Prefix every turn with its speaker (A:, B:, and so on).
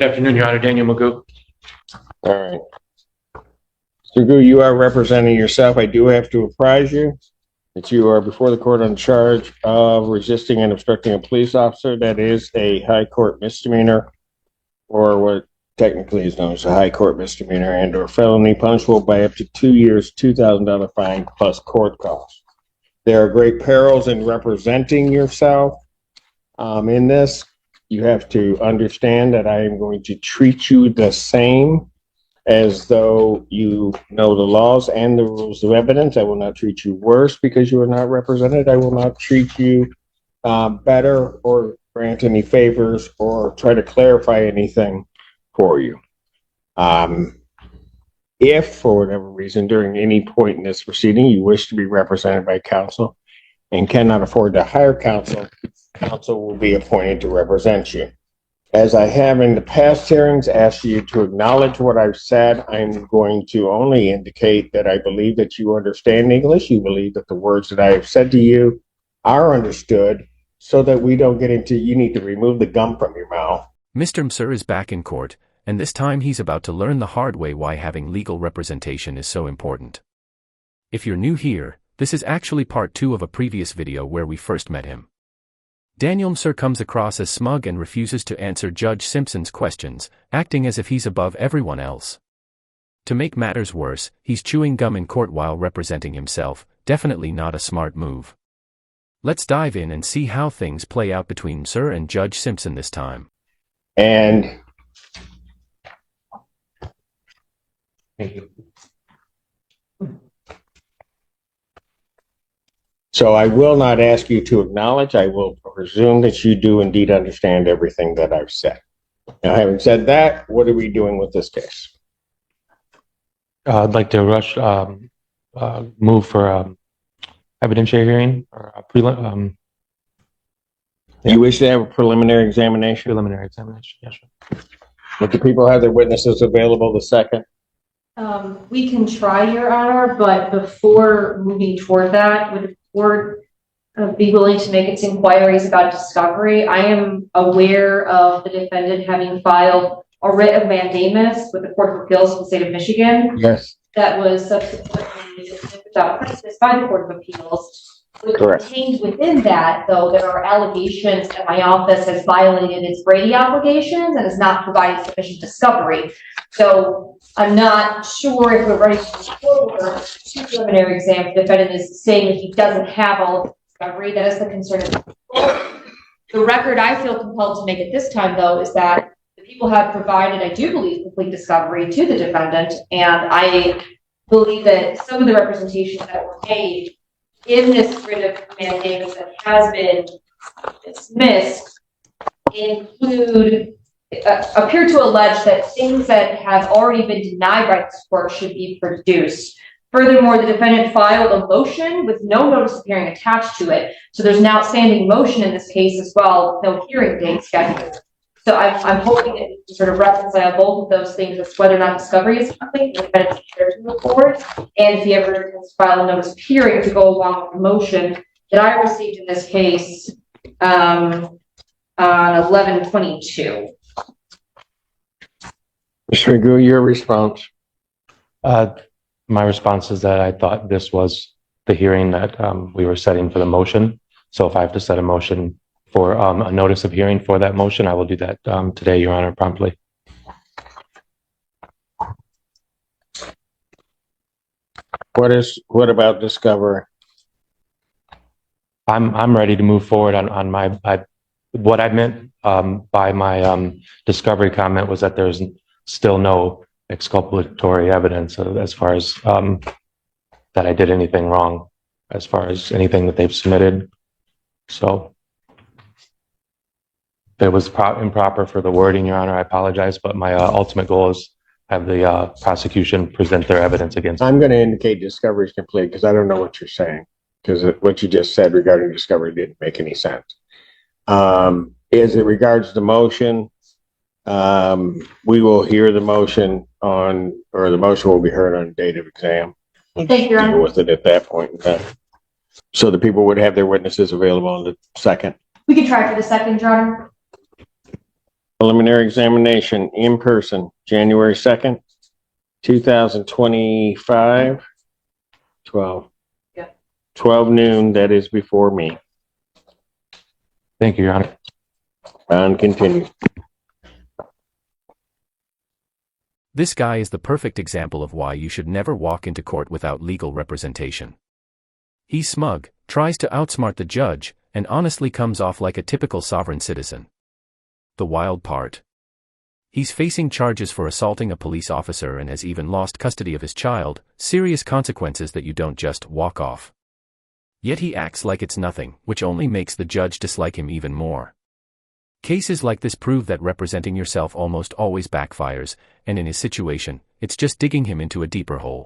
A: afternoon, Your Honor. Daniel Magoo.
B: All right. Mr. Magoo, you are representing yourself. I do have to apprise you that you are before the court on charge of resisting and obstructing a police officer. That is a high court misdemeanor, or what technically is known as a high court misdemeanor and or felony, punishable by up to 2 years, $2,000 fine plus court costs. There are great perils in representing yourself. In this, you have to understand that I am going to treat you the same as though you know the laws and the rules of evidence. I will not treat you worse because you are not represented. I will not treat you better or grant any favors or try to clarify anything for you. If, for whatever reason, during any point in this proceeding, you wish to be represented by counsel and cannot afford to hire counsel, counsel will be appointed to represent you. As I have in the past hearings asked you to acknowledge what I've said, I'm going to only indicate that I believe that you understand English. You believe that the words that I have said to you are understood, so that we don't get into, you need to remove the gum from your mouth.
C: Mr. Msir is back in court, and this time he's about to learn the hard way why having legal representation is so important. If you're new here, this is actually part 2 of a previous video where we first met him. Daniel Msir comes across as smug and refuses to answer Judge Simpson's questions, acting as if he's above everyone else. To make matters worse, he's chewing gum in court while representing himself, definitely not a smart move. Let's dive in and see how things play out between Msir and Judge Simpson this time.
B: And
A: Thank you.
B: so I will not ask you to acknowledge. I will presume that you do indeed understand everything that I've said. Now, having said that, what are we doing with this case?
A: I'd like to move for evidentiary hearing or prelim.
B: You wish to have a preliminary examination?
A: Preliminary examination, yes, sir.
B: Would the people have their witnesses available the second?
D: We can try, Your Honor, but before moving toward that, would the court be willing to make its inquiries about discovery? I am aware of the defendant having filed a writ of mandamus with the Court of Appeals of the state of Michigan.
B: Yes.
D: That was subsequently dismissed without prejudice by the Court of Appeals.
B: Correct.
D: Contained within that, though, there are allegations that my office has violated its Brady obligations and has not provided sufficient discovery. So I'm not sure if we're ready to move forward to preliminary exam. The defendant is saying that he doesn't have all of the discovery. That is the concern of the court. The record I feel compelled to make at this time, though, is that the people have provided, I do believe, complete discovery to the defendant, and I believe that some of the representations that were made in this writ of mandamus that has been dismissed appear to allege that things that have already been denied by this court should be produced. Furthermore, the defendant filed a motion with no notice of hearing attached to it. So there's an outstanding motion in this case as well, no hearing date scheduled. So I'm hoping that we can sort of reconcile both of those things as whether or not discovery is complete, the defendant's prepared to move forward, and if he ever intends to file a notice of hearing to go along with the motion that I received in this case on 11/22.
B: Mr. Magoo, your response?
A: My response is that I thought this was the hearing that we were setting for the motion. So if I have to set a motion for a notice of hearing for that motion, I will do that today, Your Honor, promptly.
B: What about discovery?
A: I'm ready to move forward on my what I meant by my discovery comment was that there's still no exculpatory evidence as far as that I did anything wrong as far as anything that they've submitted. So if it was improper for the wording, Your Honor, I apologize, but my ultimate goal is have the prosecution present their evidence against me.
B: I'm going to indicate discovery is complete because I don't know what you're saying, because what you just said regarding discovery didn't make any sense. As it regards the motion, we will hear the motion the motion will be heard on date of exam.
D: Thank you, Your Honor.
B: With it at that point in time. So the people would have their witnesses available on the second.
D: We could try for the second, Your Honor.
B: Preliminary examination in person, January 2nd, 2025, 12.
D: Yeah.
B: 12 noon, that is before me.
A: Thank you, Your Honor.
B: And continue.
C: This guy is the perfect example of why you should never walk into court without legal representation. He's smug, tries to outsmart the judge, and honestly comes off like a typical sovereign citizen. The wild part. He's facing charges for assaulting a police officer and has even lost custody of his child, serious consequences that you don't just walk off. Yet he acts like it's nothing, which only makes the judge dislike him even more. Cases like this prove that representing yourself almost always backfires, and in his situation, it's just digging him into a deeper hole.